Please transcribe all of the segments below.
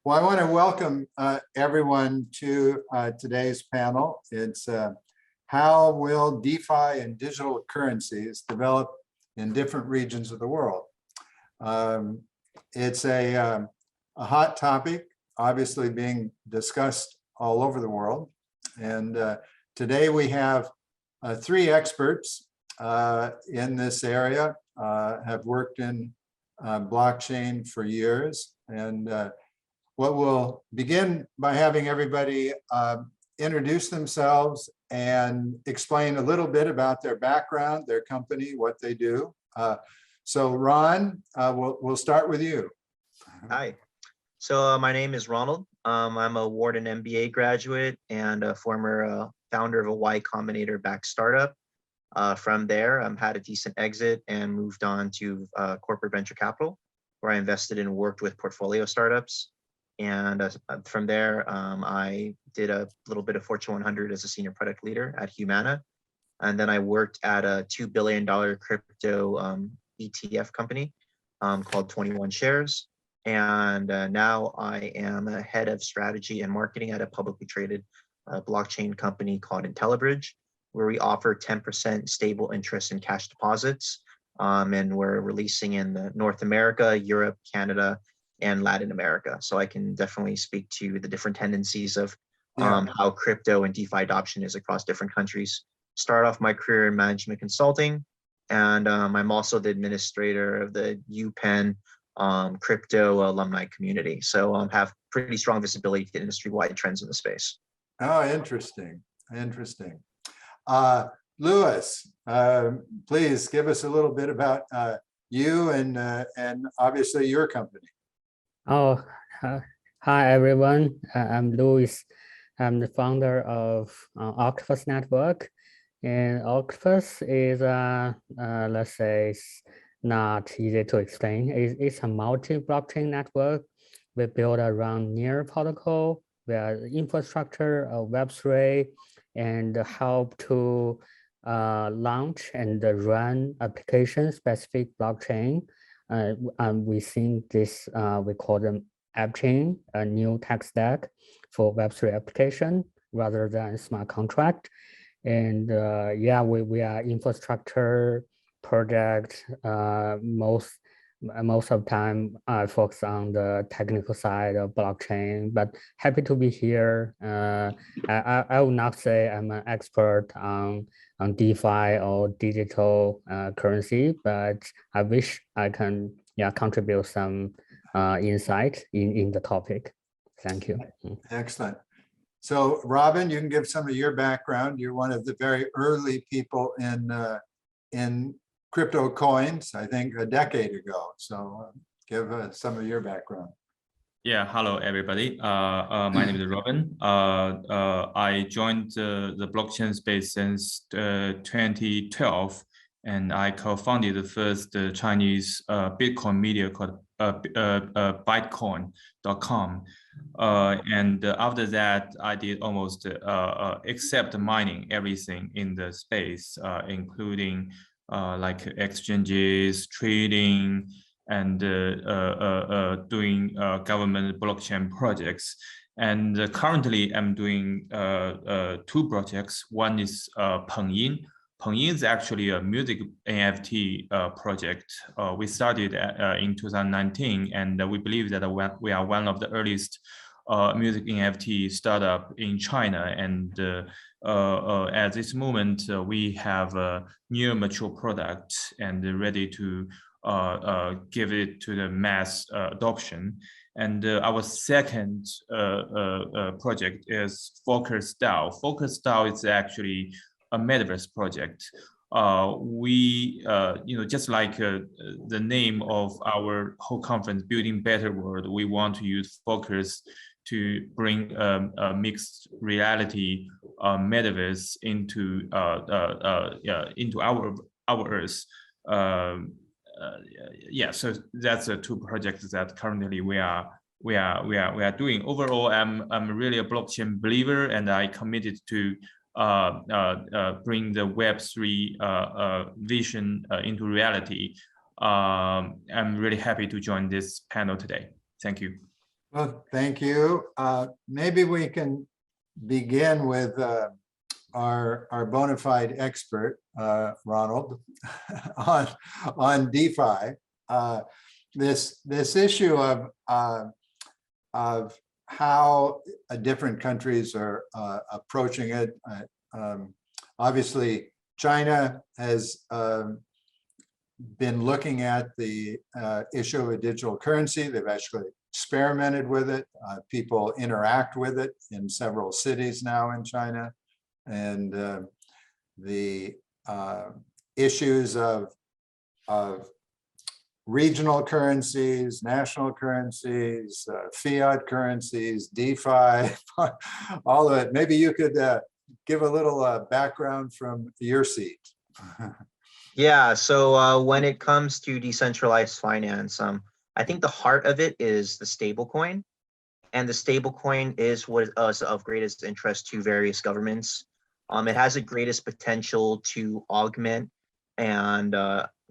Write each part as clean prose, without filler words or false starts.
Well, I want to welcome everyone to today's panel. It's how will DeFi and digital currencies develop in different regions of the world? It's a hot topic, obviously being discussed all over the world. And today we have three experts in this area, have worked in blockchain for years. And what we'll begin by having everybody introduce themselves and explain a little bit about their background, their company, what they do. So Ron, we'll start with you. Hi. So my name is Ronald. I'm a Wharton MBA graduate and a former founder of a Y Combinator-backed startup. From there, I had a decent exit and moved on to corporate venture capital, where I invested and worked with portfolio startups. And from there, I did a little bit of Fortune 100 as a senior product leader at Humana. And then I worked at a $2 billion crypto ETF company called 21 Shares. And now I am a head of strategy and marketing at a publicly traded blockchain company called IntelliBridge, where we offer 10% stable interest in cash deposits. And we're releasing in North America, Europe, Canada, and Latin America. So I can definitely speak to the different tendencies of how crypto and DeFi adoption is across different countries. Start off my career in management consulting. And I'm also the administrator of the UPenn crypto alumni community. So have pretty strong visibility to industry-wide trends in the space. Oh, interesting, interesting. Louis, please give us a little bit about you and obviously your company. Oh, hi everyone. I'm Louis. I'm the founder of Octopus Network, and Octopus is let's say, not easy to explain. It's a multi-blockchain network. We build around Near protocol, where infrastructure of Web3, and help to launch and run application-specific blockchain. And we think this, we call them app chain, a new tech stack for Web3 application rather than smart contract. And yeah, we are infrastructure project. Most of the time I focus on the technical side of blockchain, but happy to be here. I will not say I'm an expert on DeFi or digital currency, but I wish I can contribute some insight in the topic. Thank you. Excellent. So Robin, you can give some of your background. You're one of the very early people in crypto coins, I think a decade ago. So give some of your background. Yeah, hello everybody. My name is Robin. I joined the blockchain space since 2012, and I co-founded the first Chinese Bitcoin media called Bitcoin.com. And after that, I did almost except mining everything in the space, including like exchanges, trading, and doing government blockchain projects. And currently I'm doing two projects. One is Pengyin. Pengyin is actually a music NFT project. We started in 2019, and we believe that we are one of the earliest music NFT startup in China. And at this moment, we have a near mature product and ready to give it to the mass adoption. And our second project is Focus DAO. Focus DAO is actually a metaverse project. We, just like the name of our whole conference, Building Better World, we want to use Focus to bring a mixed reality metaverse into our Earth. Yeah, so that's the two projects that currently we are doing. Overall, I'm really a blockchain believer, and I committed to bring the Web3 vision into reality. I'm really happy to join this panel today. Thank you. Well, thank you. Maybe we can begin with our bona fide expert, Ronald, on DeFi. This issue of how different countries are approaching it. Obviously, China has been looking at the issue of a digital currency. They've actually experimented with it. People interact with it in several cities now in China. And the issues of regional currencies, national currencies, fiat currencies, DeFi, all of it. Maybe you could give a little background from your seat. Yeah, so when it comes to decentralized finance, I think the heart of it is the stablecoin. And the stablecoin is what is of greatest interest to various governments. It has the greatest potential to augment and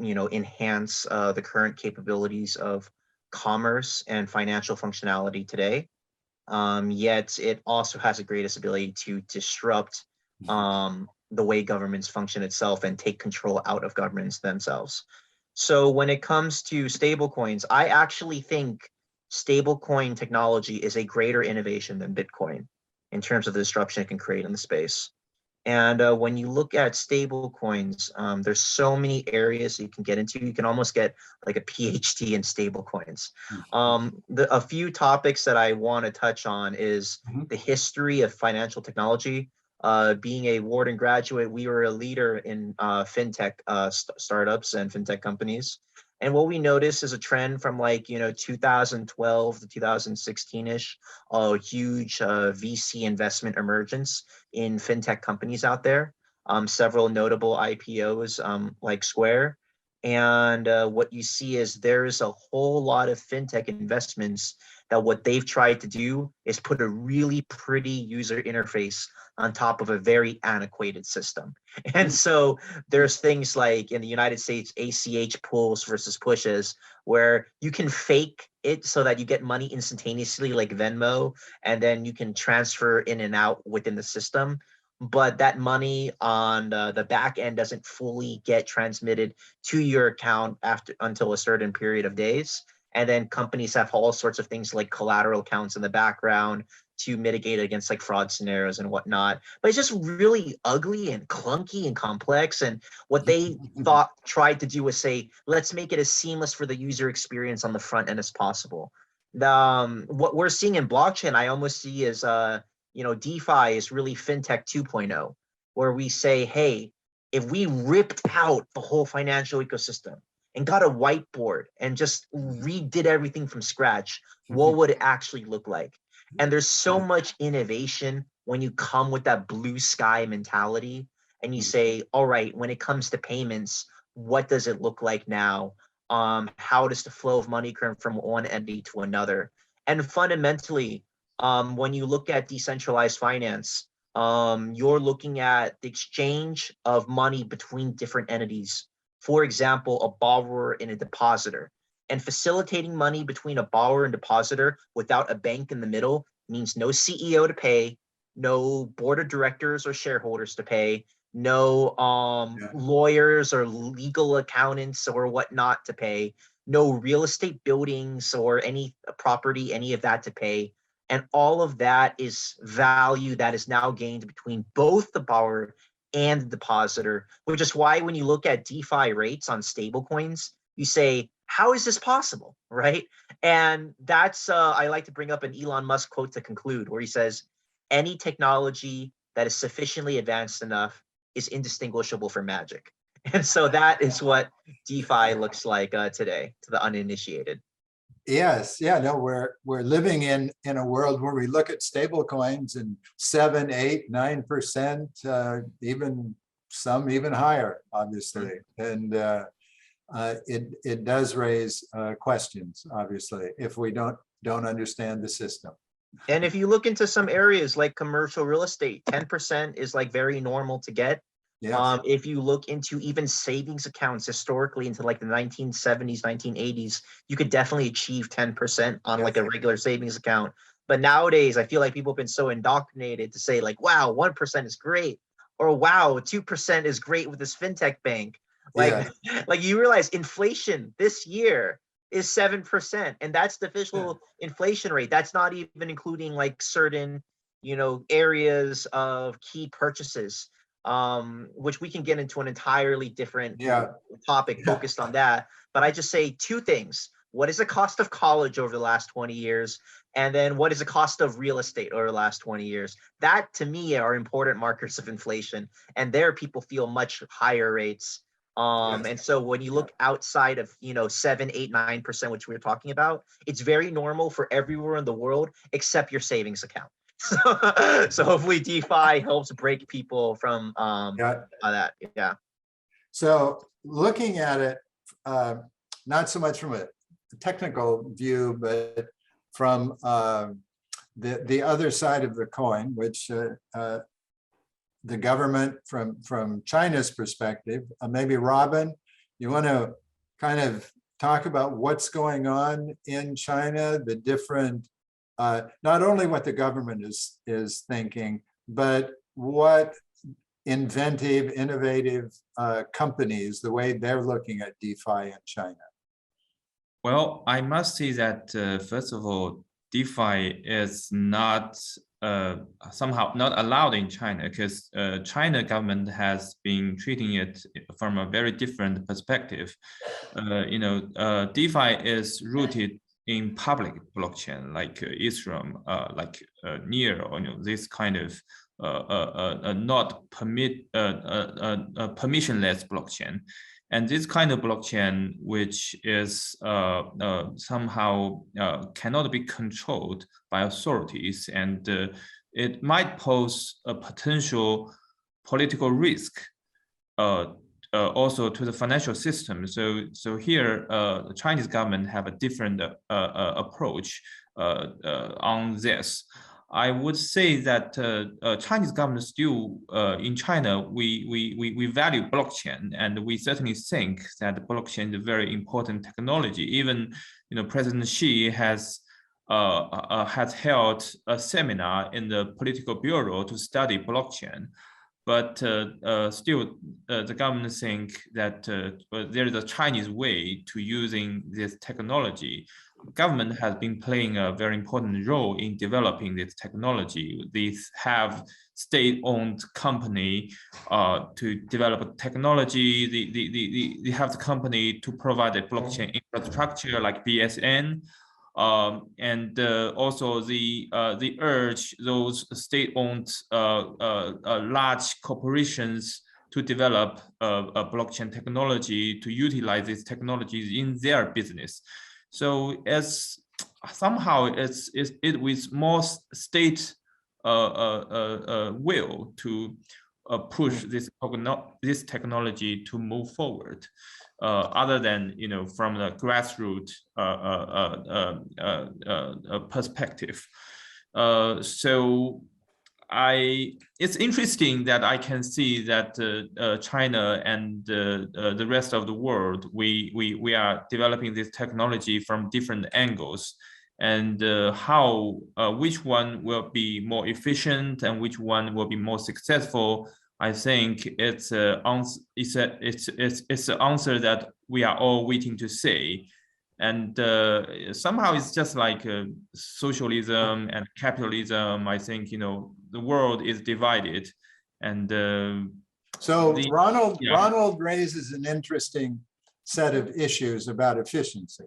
enhance the current capabilities of commerce and financial functionality today. Yet it also has the greatest ability to disrupt the way governments function itself and take control out of governments themselves. So when it comes to stablecoins, I actually think stablecoin technology is a greater innovation than Bitcoin in terms of the disruption it can create in the space. And when you look at stablecoins, there's so many areas you can get into. You can almost get like a PhD in stablecoins. A few topics that I want to touch on is the history of financial technology. Being a Wharton graduate, we were a leader in fintech startups and fintech companies. And what we noticed is a trend from 2012 to 2016-ish, a huge VC investment emergence in fintech companies out there. Several notable IPOs like Square. And what you see is there's a whole lot of fintech investments that what they've tried to do is put a really pretty user interface on top of a very antiquated system. And so there's things like in the United States, ACH pulls versus pushes, where you can fake it so that you get money instantaneously like Venmo, and then you can transfer in and out within the system. But that money on the back end doesn't fully get transmitted to your account until a certain period of days. And then companies have all sorts of things like collateral accounts in the background to mitigate against like fraud scenarios and whatnot. But it's just really ugly and clunky and complex. And what they tried to do was say, let's make it as seamless for the user experience on the front end as possible. What we're seeing in blockchain, I almost see as DeFi is really fintech 2.0, where we say, hey, if we ripped out the whole financial ecosystem and got a whiteboard and just redid everything from scratch, what would it actually look like? And there's so much innovation when you come with that blue sky mentality and you say, all right, when it comes to payments, what does it look like now? How does the flow of money come from one entity to another? And fundamentally, when you look at decentralized finance, you're looking at the exchange of money between different entities. For example, a borrower and a depositor. And facilitating money between a borrower and depositor without a bank in the middle means no CEO to pay, no board of directors or shareholders to pay, no lawyers or legal accountants or whatnot to pay, no real estate buildings or any property, any of that to pay. And all of that is value that is now gained between both the borrower and the depositor, which is why when you look at DeFi rates on stablecoins, you say, how is this possible, right? And that's, I like to bring up an Elon Musk quote to conclude, where he says, any technology that is sufficiently advanced enough is indistinguishable from magic. And so that is what DeFi looks like today to the uninitiated. Yes, yeah, no, we're living in a world where we look at stable coins and 7, 8, 9%, even some even higher, obviously. And it does raise questions, obviously, if we don't understand the system. And if you look into some areas like commercial real estate, 10% is like very normal to get. Yes. If you look into even savings accounts historically into like the 1970s, 1980s, you could definitely achieve 10% on like a regular savings account. But nowadays, I feel like people have been so indoctrinated to say like, wow, 1% is great, or wow, 2% is great with this fintech bank. Like, like you realize inflation this year is 7%, and that's the official inflation rate. That's not even including like certain, you know, areas of key purchases, which we can get into an entirely different topic focused on that. But I just say two things. What is the cost of college over the last 20 years? And then what is the cost of real estate over the last 20 years? That to me are important markers of inflation. And there people feel much higher rates. And so when you look outside of, you know, 7, 8, 9%, which we were talking about, it's very normal for everywhere in the world except your savings account. So hopefully DeFi helps break people from that. Yeah. So looking at it, not so much from a technical view, but from the other side of the coin, which the government from China's perspective, maybe Robin, you want to kind of talk about what's going on in China, the different, not only what the government is thinking, but what inventive, innovative companies, the way they're looking at DeFi in China. Well, I must say that first of all, DeFi is not somehow not allowed in China because China government has been treating it from a very different perspective. You know, DeFi is rooted in public blockchain like Ethereum, like Near, or you know, this kind of not permissionless blockchain. And this kind of blockchain, which is somehow cannot be controlled by authorities, and it might pose a potential political risk also to the financial system. So here, the Chinese government have a different approach on this. I would say that Chinese government still in China, we value blockchain, and we certainly think that blockchain is a very important technology. Even, you know, President Xi has held a seminar in the political bureau to study blockchain. But still, the government think that there is a Chinese way to using this technology. Government has been playing a very important role in developing this technology. These have state-owned company to develop technology. They have the company to provide a blockchain infrastructure like BSN. And also they urge those state-owned large corporations to develop a blockchain technology, to utilize these technologies in their business. So as somehow it with more state will to push this technology to move forward, other than, you know, from the grassroots perspective. So it's interesting that I can see that China and the rest of the world, we are developing this technology from different angles, and how which one will be more efficient and which one will be more successful. I think it's an answer that we are all waiting to see. And somehow it's just like socialism and capitalism. I think, you know, the world is divided. And so Ronald raises an interesting set of issues about efficiency.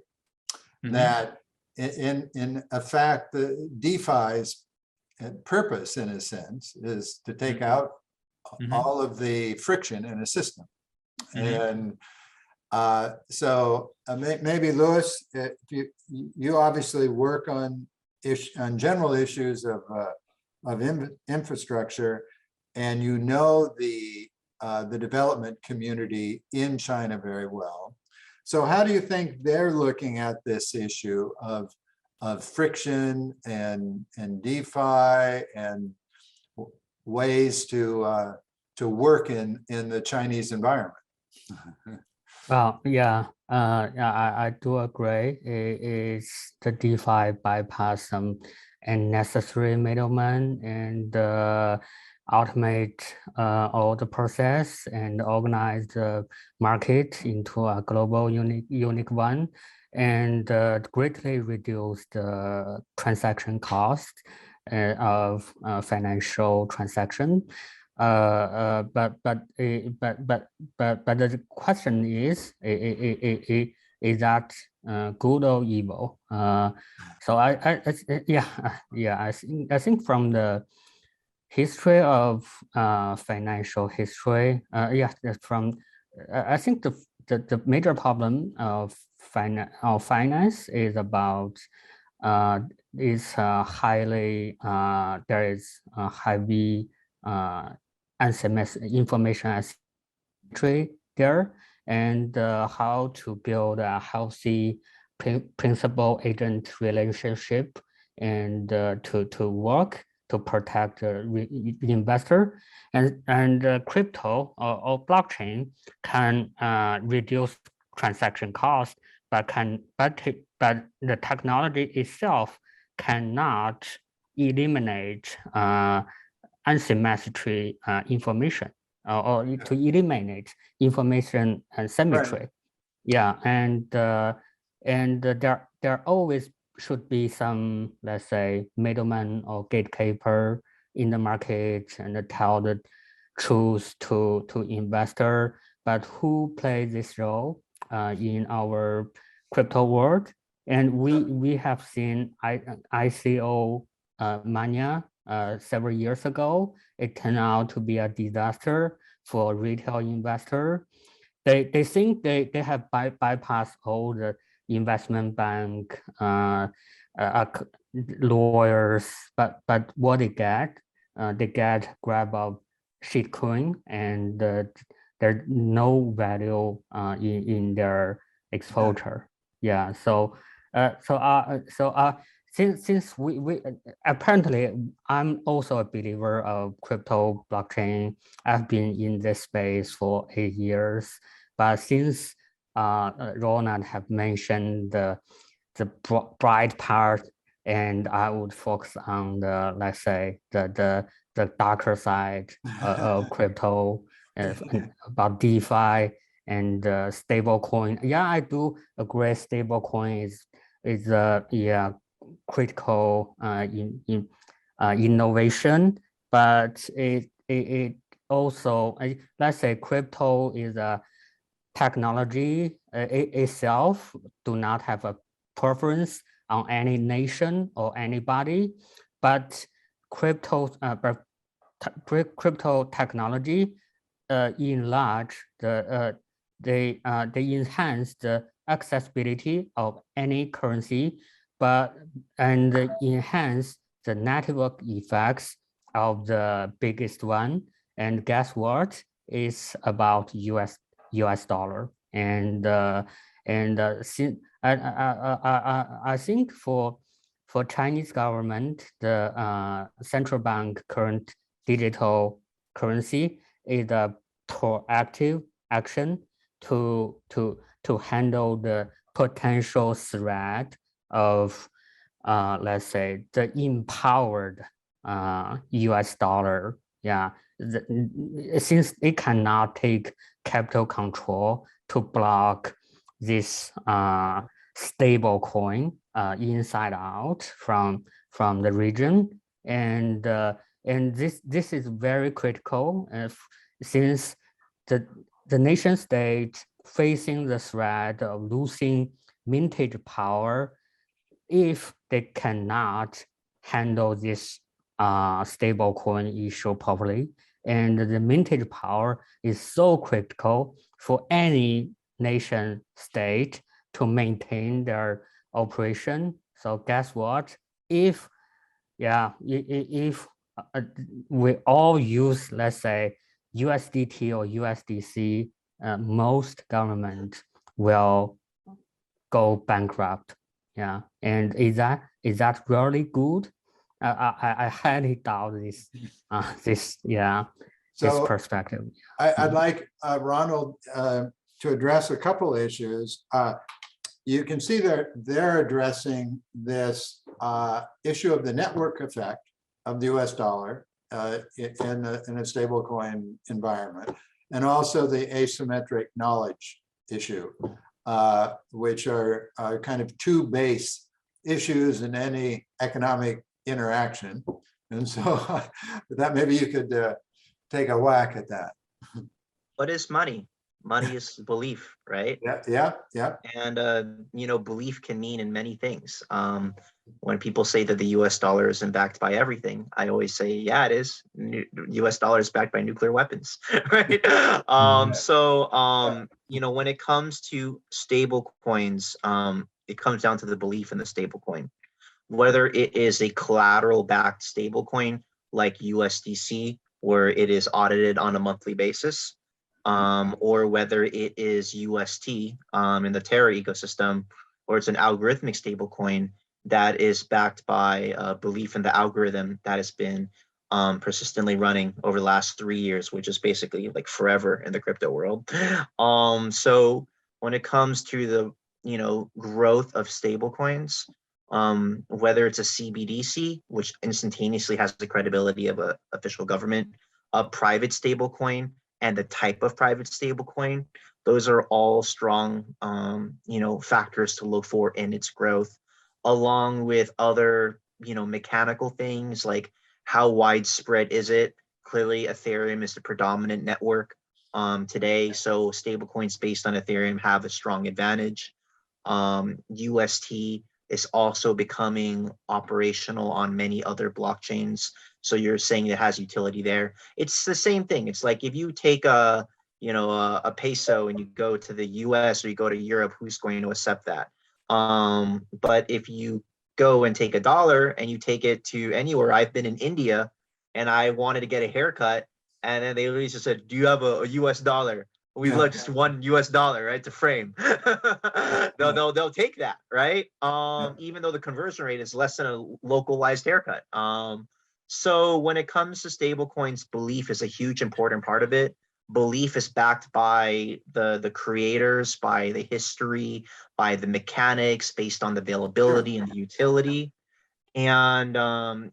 That in fact, the DeFi's purpose, in a sense, is to take out all of the friction in a system. And so maybe Louis, you obviously work on general issues of infrastructure, and you know the development community in China very well. So how do you think they're looking at this issue of friction and DeFi and ways to to work in the Chinese environment. Well, yeah, I do agree. Is the DeFi bypass some unnecessary middlemen and automate all the process and organize the market into a global unique one, and greatly reduce the transaction cost of financial transaction. But the question is that good or evil? So I think from the history of financial history, I think the major problem of finance is about highly there is a heavy information asymmetry there, and how to build a healthy principal agent relationship and to work to protect the investor, and crypto or blockchain can reduce transaction cost, but the technology itself cannot eliminate asymmetry information or to eliminate information asymmetry. Right. Yeah, and there always should be some, let's say, middleman or gatekeeper in the market and tell the truth to investor. But who plays this role in our crypto world? And we have seen ICO mania several years ago. It turned out to be a disaster for retail investor. They think they have bypassed all the investment bank lawyers, but what they get grab of shitcoin, and there's no value in their exposure. Yeah. So since we apparently, I'm also a believer of crypto blockchain. I've been in this space for 8 years, but since Ronald have mentioned the bright part, and I would focus on the, let's say, the darker side of crypto, about DeFi and stablecoin. Yeah, I do agree. Stablecoin is critical in innovation, but it also, let's say, crypto is a technology itself do not have a preference on any nation or anybody, but crypto technology enlarge they enhance the accessibility of any currency, and enhance the network effects of the biggest one. And guess what? It's about US dollar. And I think for Chinese government, the central bank current digital currency is a proactive action to handle the potential threat of let's say the empowered US dollar. Yeah, since it cannot take capital control to block this stable coin inside out from the region, and this is very critical since the nation state facing the threat of losing mintage power if they cannot handle this stable coin issue properly. And the mintage power is so critical for any nation state to maintain their operation. So guess what? If we all use, let's say, USDT or USDC, most government will go bankrupt. Yeah, and is that really good? I highly doubt this. Yeah, So perspective. I'd like Ronald to address a couple issues. You can see that they're addressing this issue of the network effect of the US dollar in a stablecoin environment, and also the asymmetric knowledge issue, which are kind of two base issues in any economic interaction. And so that maybe you could take a whack at that. What is money? Money is belief, right? Yeah. And you know, belief can mean in many things. When people say that the US dollar isn't backed by everything, I always say, yeah, it is. US dollar is backed by nuclear weapons, right? You know, when it comes to stable coins, it comes down to the belief in the stable coin. Whether it is a collateral backed stable coin like USDC, where it is audited on a monthly basis, or whether it is UST in the Terra ecosystem, or it's an algorithmic stablecoin that is backed by belief in the algorithm that has been persistently running over the last 3 years, which is basically like forever in the crypto world. So when it comes to the growth of stablecoins, whether it's a CBDC, which instantaneously has the credibility of an official government, a private stablecoin, and the type of private stablecoin, those are all strong, factors to look for in its growth, along with other, mechanical things like how widespread is it? Clearly, Ethereum is the predominant network today, so stablecoins based on Ethereum have a strong advantage. UST is also becoming operational on many other blockchains. So you're saying it has utility there. It's the same thing. It's like if you take a peso and you go to the US or you go to Europe, who's going to accept that? But if you go and take a dollar and you take it to anywhere, I've been in India and I wanted to get a haircut, and then they literally just said, "Do you have a US dollar?" We've left just one US dollar, right, to frame. they'll take that, right? Even though the conversion rate is less than a localized haircut. So when it comes to stable coins, belief is a huge important part of it. Belief is backed by the creators, by the history, by the mechanics, based on the availability and the utility. And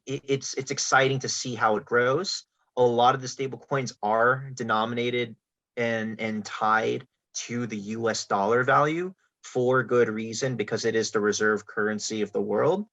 it's exciting to see how it grows. A lot of the stable coins are denominated and tied to the US dollar value for good reason, because it is the reserve currency of the world.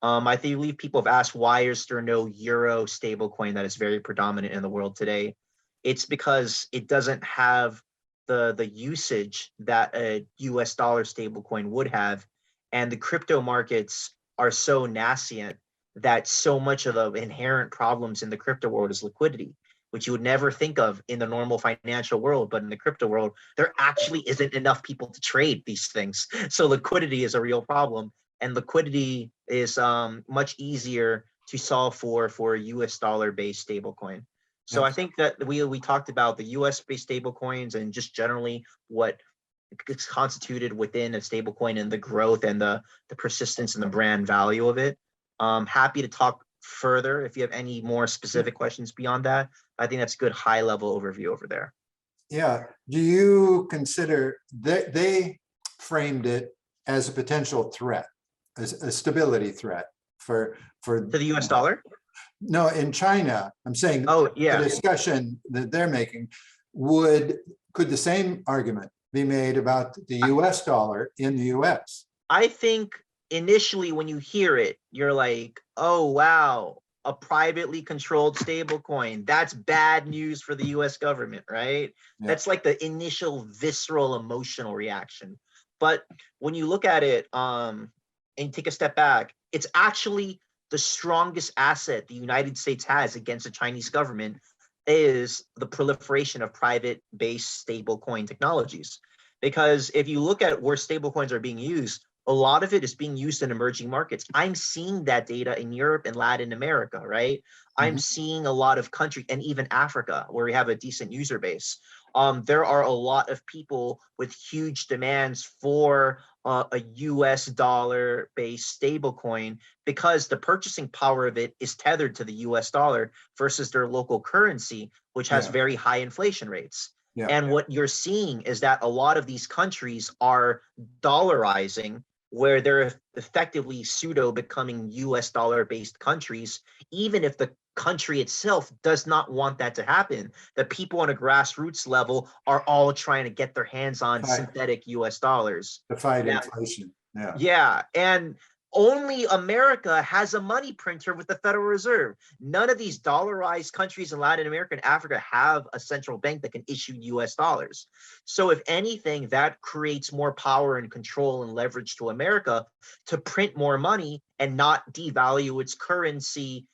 I believe people have asked, why is there no euro stablecoin that is very predominant in the world today? It's because it doesn't have the usage that a US dollar stablecoin would have, and the crypto markets are so nascent that so much of the inherent problems in the crypto world is liquidity, which you would never think of in the normal financial world. But in the crypto world, there actually isn't enough people to trade these things. So liquidity is a real problem. And liquidity is much easier to solve for a US dollar based stablecoin. So I think that we talked about the US based stablecoins and just generally what is constituted within a stablecoin and the growth and the persistence and the brand value of it. Happy to talk further if you have any more specific questions beyond that. I think that's a good high level overview over there. Yeah. Do you consider that they framed it as a potential threat, as a stability threat for To the US dollar? No, in China, I'm saying Oh, yeah. the discussion that they're making, could the same argument be made about the US dollar in the US? I think initially when you hear it, you're like, oh, wow, a privately controlled stablecoin. That's bad news for the US government, right? Yeah. That's like the initial visceral emotional reaction. But when you look at it and take a step back, it's actually the strongest asset the United States has against the Chinese government is the proliferation of private-based stablecoin technologies. Because if you look at where stablecoins are being used, a lot of it is being used in emerging markets. I'm seeing that data in Europe and Latin America, right? I'm seeing a lot of countries and even Africa, where we have a decent user base, there are a lot of people with huge demands for a US dollar based stablecoin because the purchasing power of it is tethered to the US dollar versus their local currency, which has very high inflation rates. And what you're seeing is that a lot of these countries are dollarizing, where they're effectively pseudo becoming US dollar based countries, even if the country itself does not want that to happen. The people on a grassroots level are all trying to get their hands on synthetic US dollars. To fight inflation. Yeah. And only America has a money printer with the Federal Reserve. None of these dollarized countries in Latin America and Africa have a central bank that can issue US dollars. So if anything, that creates more power and control and leverage to America to print more money and not devalue its currency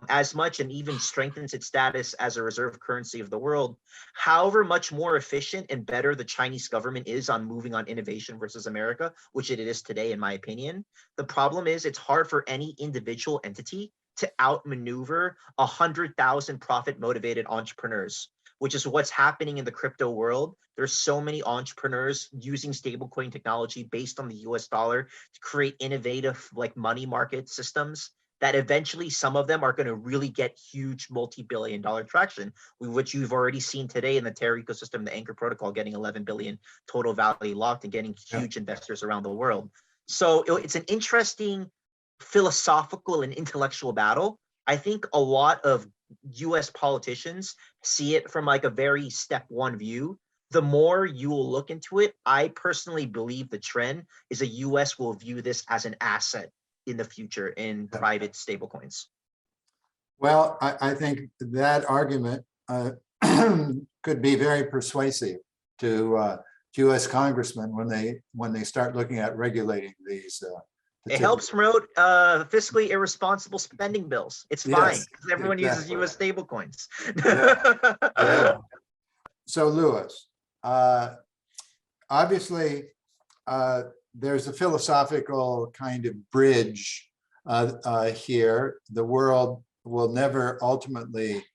as much, and even strengthens its status as a reserve currency of the world. However much more efficient and better the Chinese government is on moving on innovation versus America, which it is today, in my opinion, the problem is it's hard for any individual entity to outmaneuver 100,000 profit-motivated entrepreneurs, which is what's happening in the crypto world. There's so many entrepreneurs using stablecoin technology based on the US dollar to create innovative like money market systems that eventually some of them are going to really get huge multi-billion-dollar traction, which you've already seen today in the Terra ecosystem, the Anchor protocol getting 11 billion total value locked and getting huge investors around the world. So it's an interesting philosophical and intellectual battle. I think a lot of US politicians see it from like a very step one view. The more you will look into it, I personally believe the trend is the US will view this as an asset in the future in private stablecoins. Well, I think that argument could be very persuasive to U.S. congressmen when they start looking at regulating these. It helps promote fiscally irresponsible spending bills. It's fine because everyone uses U.S. stablecoins. So, Louis, obviously, there's a philosophical kind of bridge here. The world will never ultimately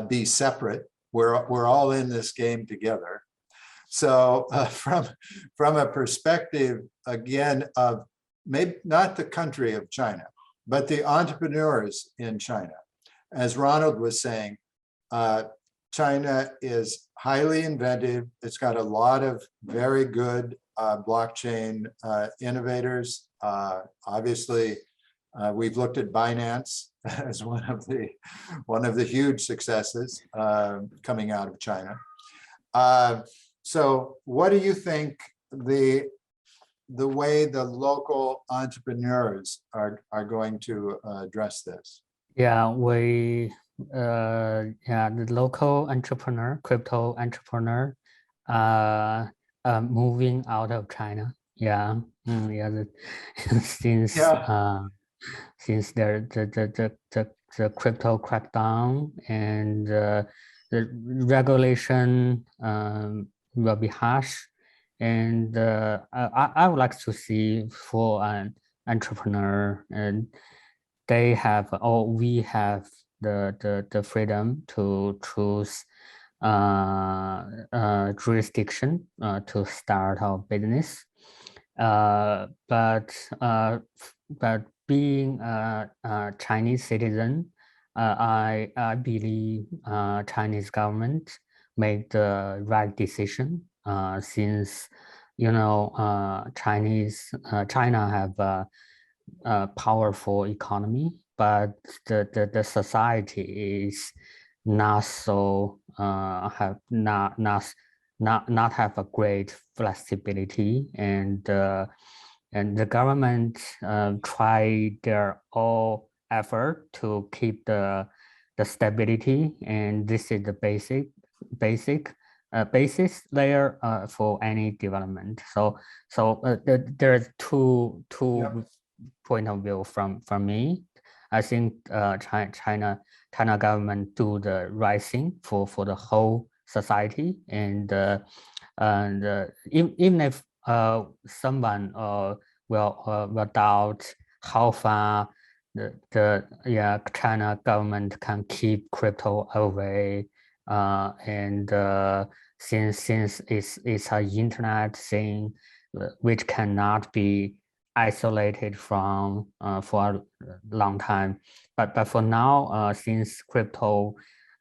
be separate. We're all in this game together. So from a perspective, again, of maybe not the country of China, but the entrepreneurs in China, as Ronald was saying, China is highly inventive. It's got a lot of very good blockchain innovators. Obviously, we've looked at Binance as one of the huge successes coming out of China. So, what do you think the way the local entrepreneurs are going to address this? Yeah, the local entrepreneur, crypto entrepreneur, moving out of China. Since the crypto crackdown and the regulation will be harsh, and I would like to see for an entrepreneur, and they have, or we have the freedom to choose jurisdiction to start our business, but being a Chinese citizen, I believe Chinese government made the right decision, since China have a powerful economy, but the society is not so have not have a great flexibility, and the government try their all effort to keep the stability, and this is the basis layer for any development. So there's two point of view from me. I think China government do the right thing for the whole society, and even if someone will doubt how far the China government can keep crypto away, and since it's an internet thing which cannot be isolated from for a long time. But for now, since crypto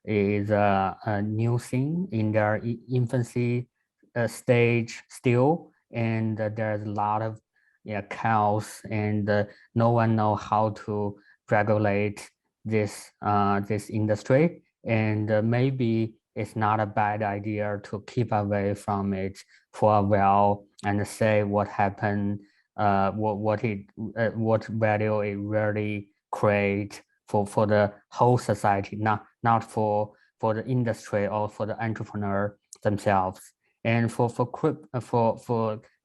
is a new thing in their infancy stage still, and there's a lot of chaos, and no one know how to regulate this this industry, and maybe it's not a bad idea to keep away from it for a while and say what happened, what value it really create for the whole society, not for the industry or for the entrepreneur themselves. And for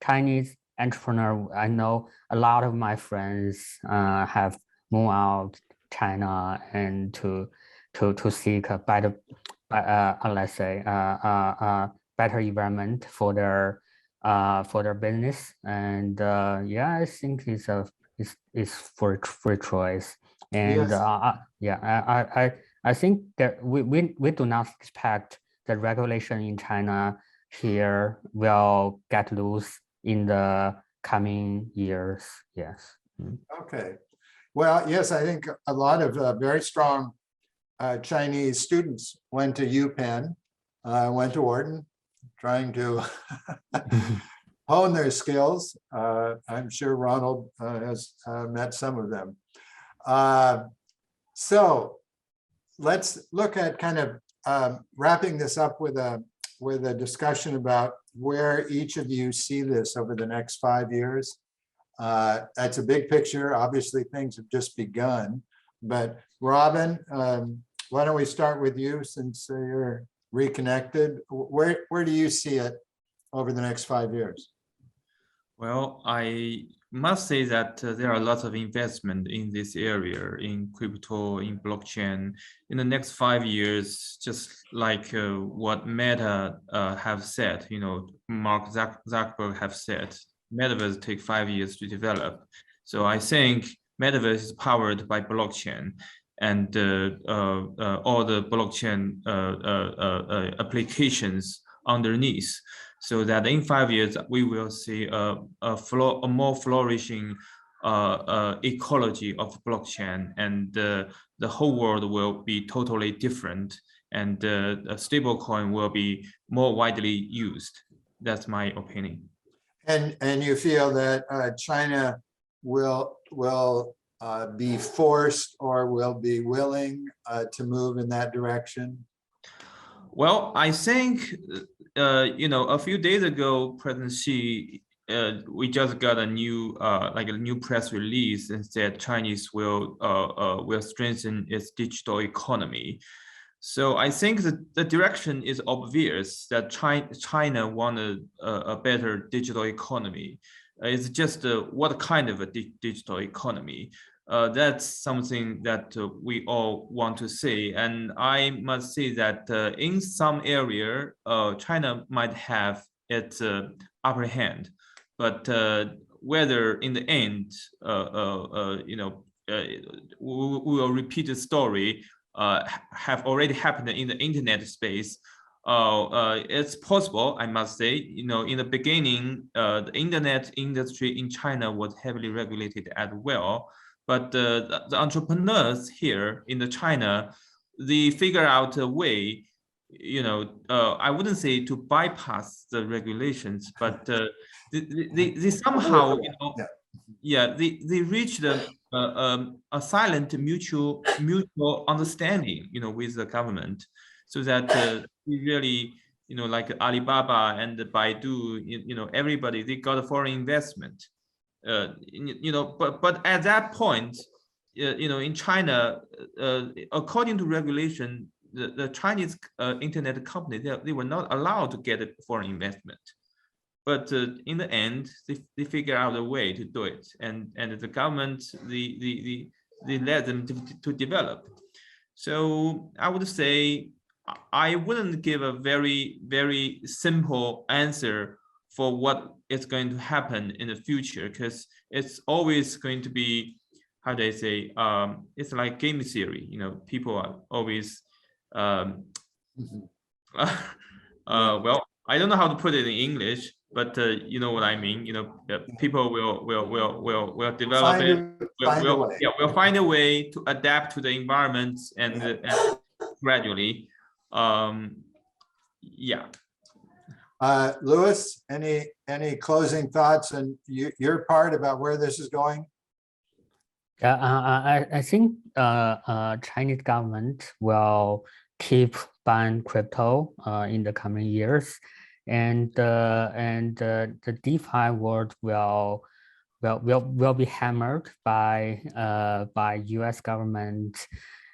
Chinese entrepreneur, I know a lot of my friends have moved out China and to seek a better, let's say, better environment for their business. And yeah, I think it's free choice. And Yes. yeah, I think that we do not expect the regulation in China here will get loose in the coming years. Yes. Okay. Well, yes, I think a lot of very strong Chinese students went to UPenn, went to Wharton, trying to hone their skills. I'm sure Ronald has met some of them. So let's look at kind of wrapping this up with a discussion about where each of you see this over the next 5 years. That's a big picture. Obviously, things have just begun. But Robin, why don't we start with you since you're reconnected? Where do you see it over the next 5 years? Well, I must say that there are lots of investment in this area, in crypto, in blockchain. In the next 5 years, just like what Meta have said, Mark Zuckerberg have said, Metaverse take 5 years to develop. So I think Metaverse is powered by blockchain, and all the blockchain applications underneath, so that in 5 years we will see a more flourishing ecology of blockchain, and the whole world will be totally different, and a stablecoin will be more widely used. That's my opinion. And you feel that China will be forced or will be willing to move in that direction? Well, I think, a few days ago, President Xi, we just got a new press release and said Chinese will strengthen its digital economy. So I think the direction is obvious that China wanted a better digital economy. It's just what kind of a digital economy. That's something that we all want to see. And I must say that in some area, China might have its upper hand. But whether in the end, we will repeat the story, have already happened in the internet space. It's possible, I must say, in the beginning, the internet industry in China was heavily regulated as well. But the entrepreneurs here in China, they figure out a way, I wouldn't say to bypass the regulations, but they somehow, they reached a silent mutual understanding, with the government, so that we really, like Alibaba and Baidu, everybody, they got a foreign investment. But at that point, in China, according to regulation, the Chinese internet company, they were not allowed to get a foreign investment. But in the end, they figure out a way to do it, and the government, they let them to develop. So I would say I wouldn't give a very, very simple answer for what is going to happen in the future, because it's always going to be, how do I say, it's like game theory. People are always Well, I don't know how to put it in English, but you know what I mean. You know, people will develop it. We'll find a way to adapt to the environments and gradually. Yeah. Louis, any closing thoughts on your part about where this is going? I think Chinese government will keep buying crypto in the coming years, and the DeFi world will be hammered by U.S. government.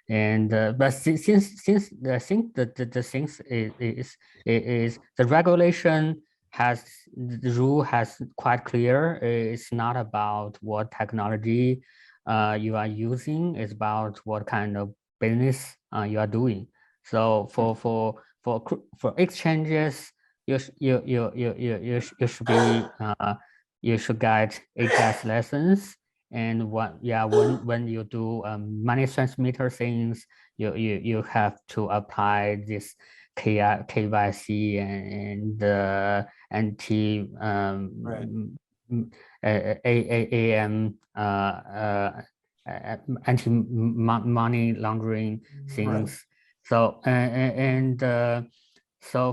And but since I think the things is the regulation has the rule has quite clear. It's not about what technology you are using, it's about what kind of business you are doing. So for exchanges, you should be you should get ATS lessons. And when you do money transmitter things, you have to apply this KYC and anti AM anti money laundering things. So so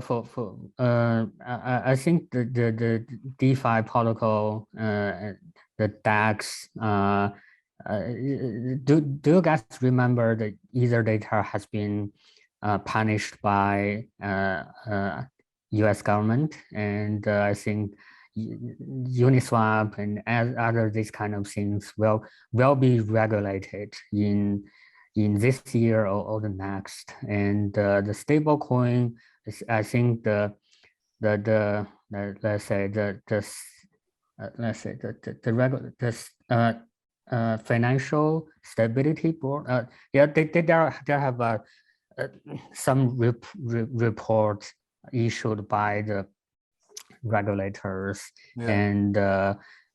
I think the DeFi protocol, the DAX, do you guys remember that Ether data has been punished by US government? And I think Uniswap and other these kind of things will be regulated in this year or the next. And the stablecoin, I think the let's say the financial stability board. Yeah, they have some report issued by the regulators, and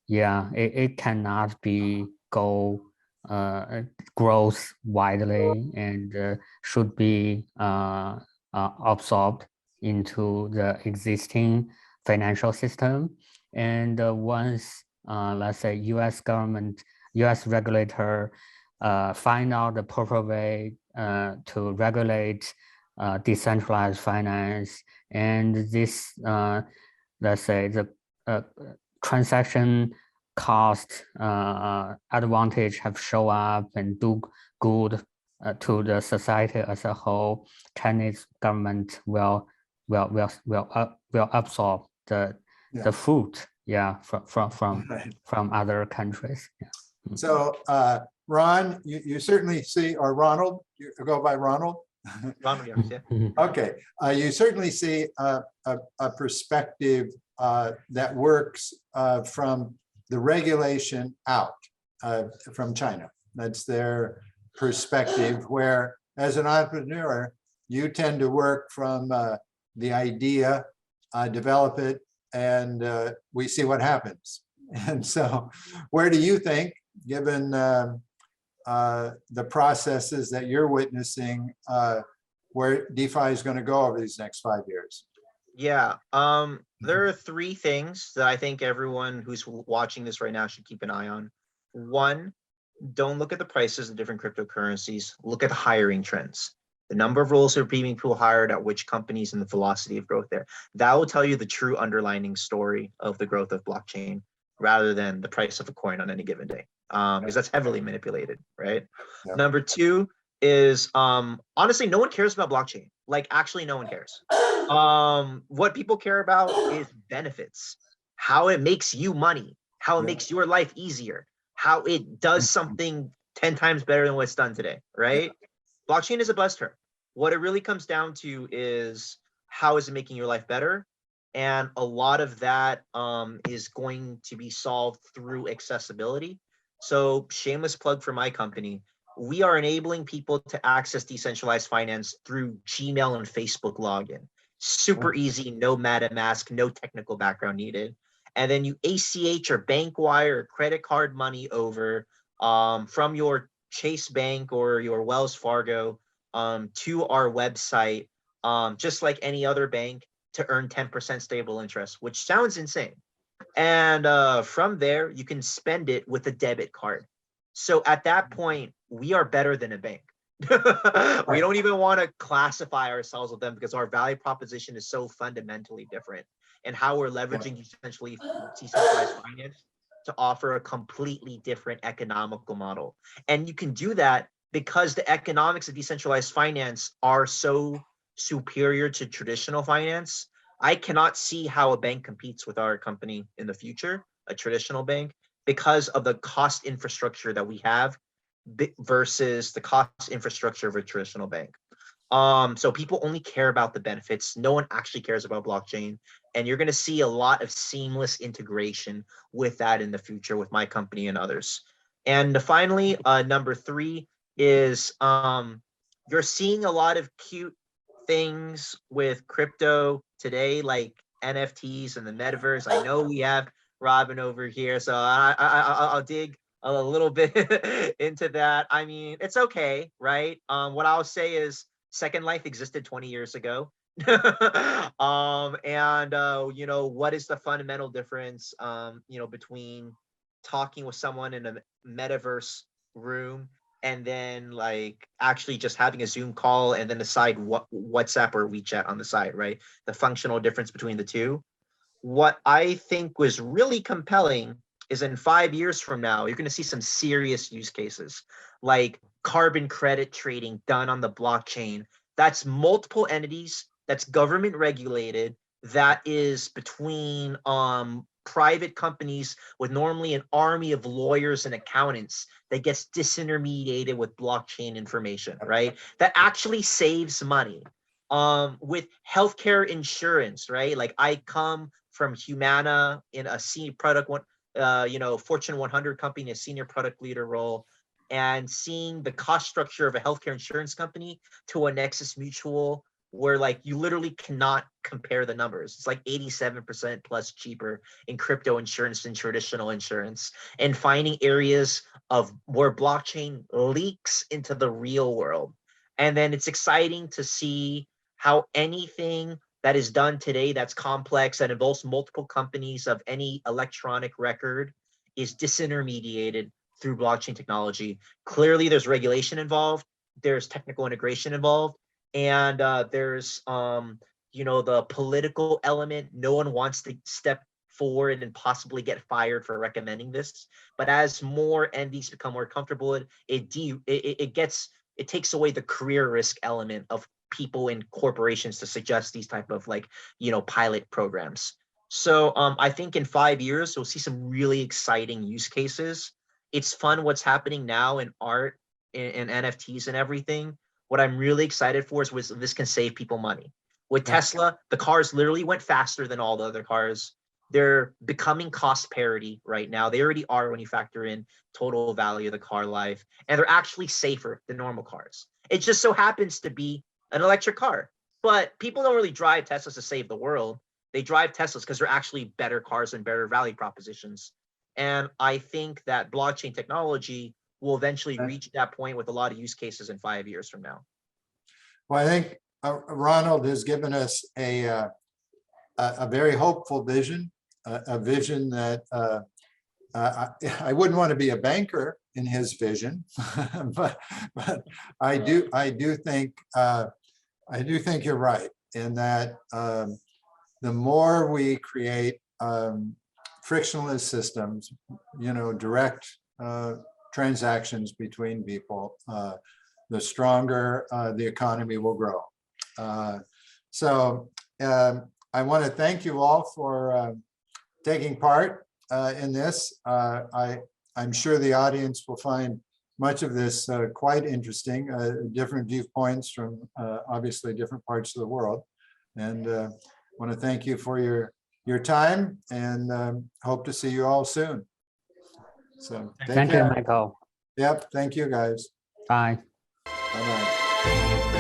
yeah, it cannot be growth widely, and should be absorbed into the existing financial system. And once let's say US government, US regulator find out the proper way to regulate decentralized finance, and this let's say the transaction cost advantage have show up and do good to the society as a whole, Chinese government will absorb the fruit, from other countries. Yeah. So Ron, you certainly see, or Ronald, you go by Ronald? Ronald, yeah. Okay, you certainly see a perspective that works from the regulation out from China. That's their perspective, where as an entrepreneur, you tend to work from the idea, develop it, and we see what happens. And so where do you think, given the processes that you're witnessing, where DeFi is going to go over these next 5 years? Yeah, there are three things that I think everyone who's watching this right now should keep an eye on. One, don't look at the prices of different cryptocurrencies. Look at the hiring trends. The number of roles that are being people hired at which companies and the velocity of growth there. That will tell you the true underlying story of the growth of blockchain, rather than the price of a coin on any given day, because that's heavily manipulated, right? Yeah. Number two is, honestly, no one cares about blockchain. Like, actually, no one cares. What people care about is benefits, how it makes you money, how it makes your life easier, how it does something 10 times better than what's done today, right? Blockchain is a buzz term. What it really comes down to is, how is it making your life better? And a lot of that is going to be solved through accessibility. So shameless plug for my company. We are enabling people to access decentralized finance through Gmail and Facebook login. Super easy, no MetaMask, no technical background needed. And then you ACH or bank wire or credit card money over from your Chase Bank or your Wells Fargo to our website, just like any other bank, to earn 10% stable interest, which sounds insane. And from there, you can spend it with a debit card. So at that point, we are better than a bank. We don't even want to classify ourselves with them because our value proposition is so fundamentally different, and how we're leveraging essentially decentralized finance to offer a completely different economical model. And you can do that because the economics of decentralized finance are so superior to traditional finance. I cannot see how a bank competes with our company in the future, a traditional bank, because of the cost infrastructure that we have versus the cost infrastructure of a traditional bank. So people only care about the benefits. No one actually cares about blockchain. And you're going to see a lot of seamless integration with that in the future with my company and others. And finally, number 3 is you're seeing a lot of cute things with crypto today, like NFTs and the metaverse. I know we have Robin over here, so I'll dig a little bit into that. I mean, it's okay, right? What I'll say is Second Life existed 20 years ago. You know, what is the fundamental difference, you know, between talking with someone in a metaverse room and then like actually just having a Zoom call and then decide what WhatsApp or WeChat on the side, right? The functional difference between the two. What I think was really compelling is in 5 years from now, you're going to see some serious use cases like carbon credit trading done on the blockchain. That's multiple entities, that's government regulated, that is between private companies with normally an army of lawyers and accountants that gets disintermediated with blockchain information, right? That actually saves money. With healthcare insurance, right? Like I come from Humana in a senior product one, you know, Fortune 100 company, a senior product leader role, and seeing the cost structure of a healthcare insurance company to a Nexus Mutual, where like you literally cannot compare the numbers. It's like 87% plus cheaper in crypto insurance than traditional insurance, and finding areas of where blockchain leaks into the real world. And then it's exciting to see how anything that is done today that's complex, that involves multiple companies of any electronic record, is disintermediated through blockchain technology. Clearly there's regulation involved, there's technical integration involved, and there's you know, the political element. No one wants to step forward and possibly get fired for recommending this, but as more entities become more comfortable with it, it takes away the career risk element of people in corporations to suggest these type of like, you know, pilot programs. So I think in 5 years we'll see some really exciting use cases. It's fun what's happening now in art and NFTs and everything. What I'm really excited for is this can save people money. With Tesla, the cars literally went faster than all the other cars. They're becoming cost parity right now. They already are when you factor in total value of the car life, and they're actually safer than normal cars. It just so happens to be an electric car, but people don't really drive Teslas to save the world. They drive Teslas because they're actually better cars and better value propositions. And I think that blockchain technology will eventually reach that point with a lot of use cases in 5 years from now. Well, I think Ronald has given us a very hopeful vision, a vision that I wouldn't want to be a banker in his vision, but I do think you're right in that the more we create frictionless systems, you know, direct transactions between people, the stronger the economy will grow. So I want to thank you all for taking part in this. I'm sure the audience will find much of this quite interesting, different viewpoints from obviously different parts of the world. And want to thank you for your time, and hope to see you all soon. So Thank you, Michael. Yep. Thank you, guys. Bye. Bye-bye.